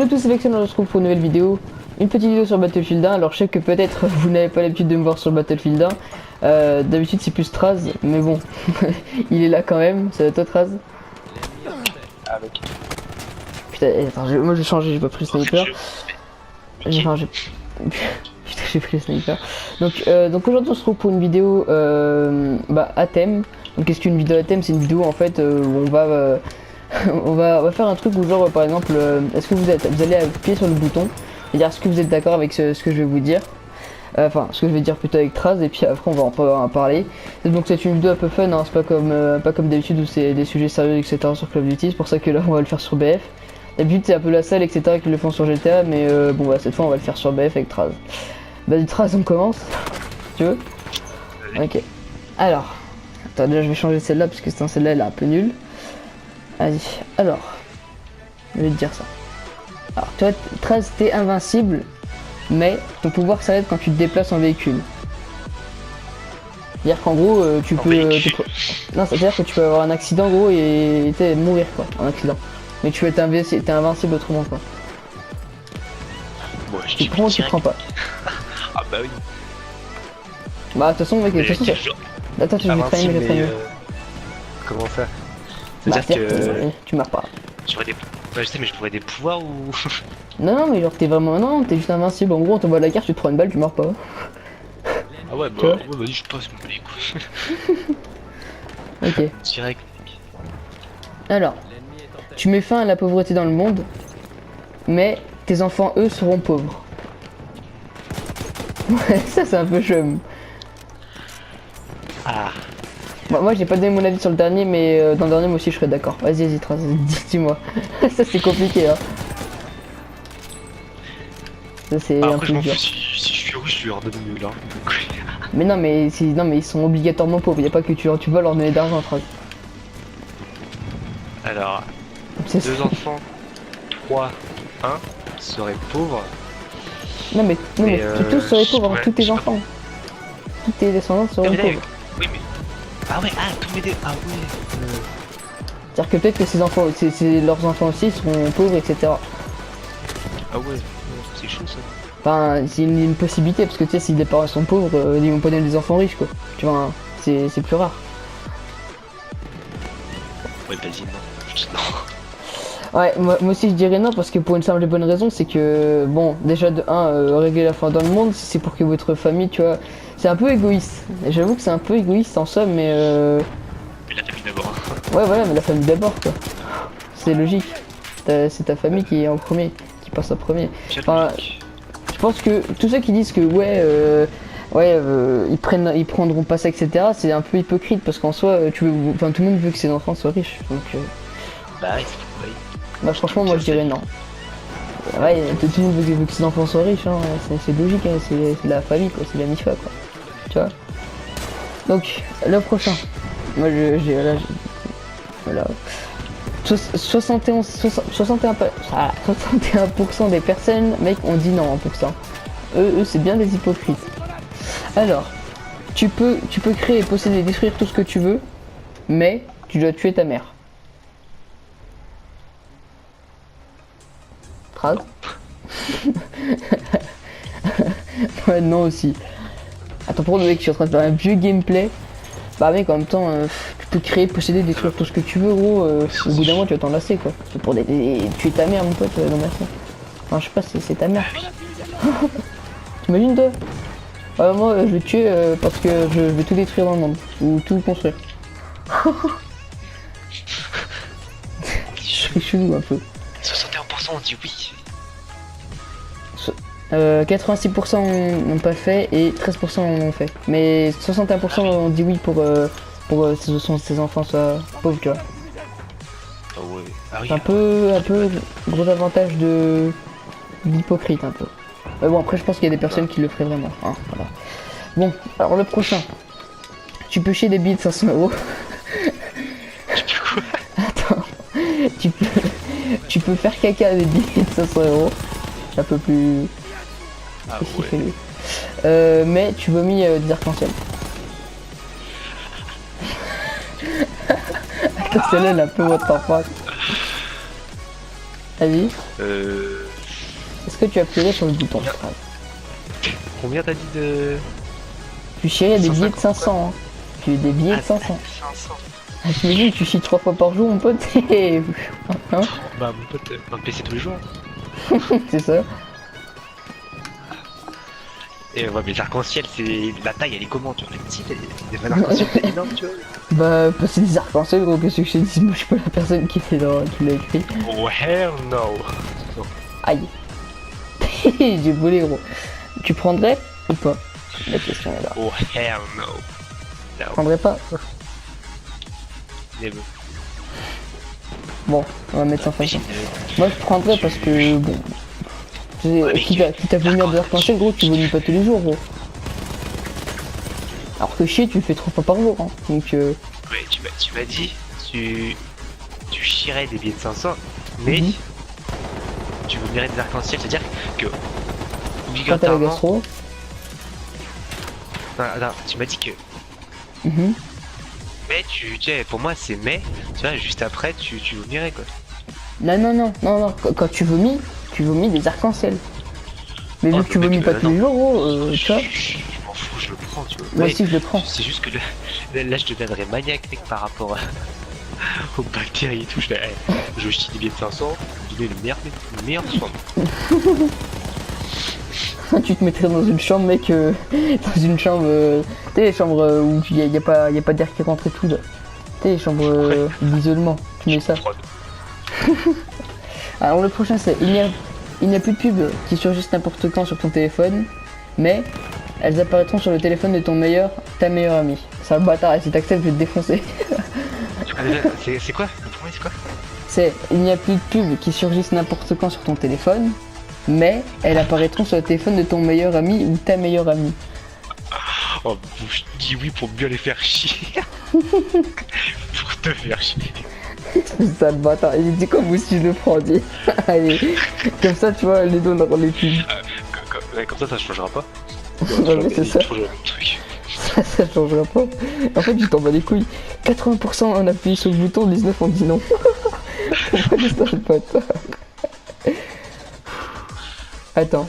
tous, c'est Vexen, on se retrouve pour une nouvelle vidéo. Une petite vidéo sur Battlefield 1. Alors je sais que peut-être vous n'avez pas l'habitude de me voir sur Battlefield 1. D'habitude c'est plus Traz, mais bon, il est là quand même, c'est à toi Traz. Avec. Putain, attends, moi j'ai changé, j'ai pas pris le sniper. Enfin, putain, j'ai pris le sniper. Donc aujourd'hui on se retrouve pour une vidéo à thème. Donc qu'est-ce qu'une vidéo à thème? C'est une vidéo en fait où on va on va faire un truc où genre par exemple est-ce que vous allez appuyer sur le bouton et dire est-ce que vous êtes d'accord avec ce que je vais vous dire, enfin ce que je vais dire plutôt avec Traz, et puis après on va en parler. Donc c'est une vidéo un peu fun, hein, c'est pas comme d'habitude où c'est des sujets sérieux etc sur Call of Duty. C'est pour ça que là on va le faire sur BF. D'habitude c'est un peu la salle etc qui le font sur GTA, mais bon bah cette fois on va le faire sur BF avec Traz. Vas-y Traz, on commence, tu veux? Ok, alors attends, déjà je vais changer celle-là parce que celle-là elle est un peu nulle. Vas-y, alors je vais te dire ça. Alors toi Traz, t'es invincible, mais ton pouvoir s'arrête quand tu te déplaces en véhicule. C'est-à-dire qu'en gros tu peux... Non, c'est-à-dire que tu peux avoir un accident gros et mourir quoi, en accident. Mais tu t'es invincible autrement quoi. Moi je Tu prends ou tu prends pas? Ah bah oui. Bah de toute façon mec, de toute façon ça... Attends, je vais traîner. Comment faire? Bah, C'est-à-dire que... tu meurs pas. J'aurais des... Bah je sais mais je pourrais des pouvoirs ou... Non mais genre t'es vraiment... Non, t'es juste invincible. En gros on t'envoie la carte, tu te prends une balle, tu meurs pas. Ah ouais bah ouais, vas-y je passe les coups. Ok. Direct. Alors, tu mets fin à la pauvreté dans le monde, mais tes enfants eux seront pauvres. Ouais, ça c'est un peu chum. Ah. Bon, moi j'ai pas donné mon avis sur le dernier, mais dans le dernier moi aussi je serais d'accord. Vas-y, Traz, dis-moi. Ça c'est compliqué hein. Ça c'est un Après je peu m'en dur. fous, si je suis riche je lui redonne mieux là. Mais non mais ils sont obligatoirement pauvres, y a pas que tu vas leur donner d'argent, Traz. Alors, C'est ça. 2 enfants, 3, 1 seraient pauvres. Non mais tous seraient pauvres, ouais, tous tes je sais enfants. Tous tes descendants seront pauvres. Oui mais... Ah ouais, tous mes... Ah ouais. C'est-à-dire que peut-être que ces enfants, leurs enfants aussi seront pauvres, etc. Ah ouais, c'est chaud ça. Enfin, c'est une possibilité, parce que tu sais, si les parents sont pauvres, ils vont pas donner des enfants riches, quoi. Tu vois, hein, c'est plus rare. Ouais, vas-y, non. Ouais, moi aussi je dirais non, parce que pour une simple et bonne raison, c'est que, bon, déjà de 1, régler la faim dans le monde, c'est pour que votre famille, tu vois, c'est un peu égoïste. J'avoue que c'est un peu égoïste en somme, mais Mais la famille d'abord. ouais, voilà, mais la famille d'abord, quoi. C'est logique. C'est ta famille qui est en premier, qui passe en premier. Enfin, je pense que tous ceux qui disent que ils prendront pas ça, etc. C'est un peu hypocrite, parce qu'en soi, tout le monde veut que ses enfants soient riches, donc. Bah ouais. Bah franchement, moi je dirais non. Ouais, tout le monde veut que ses enfants soient riches, hein. C'est logique, hein. C'est la famille, quoi, c'est la MIFA, quoi. Tu vois. Donc le prochain, moi voilà. 61% des personnes, mec, ont dit non pour ça. Eux c'est bien des hypocrites. Alors, tu peux créer, posséder, détruire tout ce que tu veux, mais tu dois tuer ta mère. Traz. Ouais, non aussi. Attends, pour le mec, je suis en train de faire un vieux gameplay. Bah mec, en même temps, tu peux créer, posséder, détruire tout ce que tu veux, gros. Au bout d'un moment, tu vas t'en lasser, quoi. C'est pour tuer ta mère, mon pote, non merci. Enfin, je sais pas, c'est ta mère. T'imagines, toi? Moi, je vais te tuer parce que je vais tout détruire dans le monde. Ou tout construire. Je suis chelou un peu. 61% ont dit oui. 86% n'ont pas fait et 13% en ont fait. Mais 61% ont dit oui pour que ses enfants soient pauvres, tu vois. Ah ouais. Ah oui. Un peu gros avantage d'hypocrite un peu. Mais bon, après je pense qu'il y a des personnes qui le feraient vraiment, hein, voilà. Bon, alors le prochain. Tu peux chier des billets de 500 €. Tu peux quoi? Attends. Tu peux faire caca des billets de 500 €. C'est un peu plus... Ah ouais. Mais tu vomis des arcs-en-ciel. Attends, celle-là elle est un peu what the fuck. Vas-y. Est-ce que tu appuierais sur le bouton? Combien t'as dit de... Tu chierais des billets de 500, hein. Tu des billets de 500. 500. Ah, t'imagines, tu chies 3 fois par jour, mon pote. Hein? Bah mon pote, on va PC tous les jours. C'est ça. Et ouais, mais l'arc-en-ciel, c'est... La taille, elle est comment, tu vois? La petite, elle est l'arc-en-ciel, c'est énorme, tu vois? Bah, c'est des arcs-en-ciel, gros, qu'est-ce que je te dis? Moi, je suis pas la personne qui l'a écrit. Oh hell no. Aïe. J'ai volé, gros. Tu prendrais ou pas? La question est là. Oh hell no. Tu prendrais pas? Never. Bon, on va mettre ça en façon. Moi, je prendrais parce que, bon... Quitte à vomir de l'arc-en-ciel, gros, tu vomis pas tous les jours, gros. Alors que chier, tu le fais 3 fois par jour, hein. Donc, Ouais, tu m'as dit, tu chierais des billets de 500, mais tu vomirais des arcs-en-ciel, c'est-à-dire que quand t'as la obligatoirement... gastro... Non, tu m'as dit que... Mais tu sais, pour moi c'est mais, tu vois, juste après tu vomirais quoi. Non. Quand tu vomis des arcs-en-ciel. Mais vu que tu mec, vomis pas tous les jours, gros, tu vois. Je m'en fous, je le prends, tu vois. Moi Mais aussi, je le prends. c'est juste que là je deviendrais maniaque mec, par rapport aux bactéries et tout. Je chie des billets de 500, je mets le meilleur soin. Tu te mettrais dans une chambre, mec, dans une chambre, tu sais, les chambres où il y a pas d'air qui rentre et tout, là. Tu sais, les chambres d'isolement, tu mets ça. Alors le prochain c'est, il n'y a plus de pubs qui surgissent n'importe quand sur ton téléphone, mais elles apparaîtront sur le téléphone de ta meilleure amie. C'est un bâtard, et si t'acceptes, je vais te défoncer. C'est quoi? Le premier c'est quoi? C'est, il n'y a plus de pubs qui surgissent n'importe quand sur ton téléphone, mais elles apparaîtront sur le téléphone de ton meilleur ami ou ta meilleure amie. Oh, je dis oui pour bien les faire chier. Pour te faire chier. C'est ça le bâtard, il dit comme aussi je le prends, dis. Allez, comme ça tu vois, les deux on aura les pubs. Comme ça changera pas. Ouais, mais c'est ça. Toujours le même truc. Ça changera pas. En fait, tu t'en bats les couilles. 80% en appuyant sur le bouton, 19% on dit non. Pourquoi dis ça le bâtard? Attends.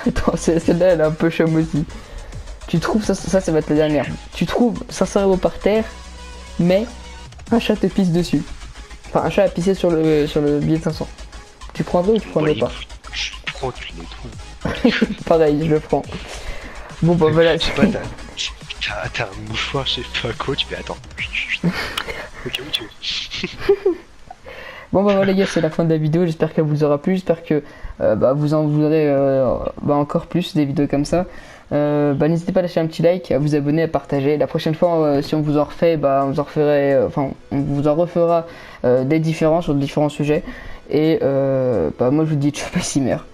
Attends, celle-là elle est un peu chum aussi. Tu trouves, ça va être la dernière. Tu trouves 500 € par terre, mais un chat te pisse dessus. Enfin, un chat a pissé sur le billet de 500. Tu prendrais ou tu prendrais pas? Je prends tous les trous. Pareil, je le prends. Bon bah voilà. Je sais pas, t'as un mouchoir, je sais pas quoi, tu fais attends. Au cas où tu veux. Bon bah voilà les gars, c'est la fin de la vidéo, j'espère qu'elle vous aura plu, j'espère que vous en voudrez encore plus des vidéos comme ça. N'hésitez pas à lâcher un petit like, à vous abonner, à partager. La prochaine fois, si on vous en refait, on vous en refera des différents sur différents sujets. Et moi je vous dis ciao, pas si mère.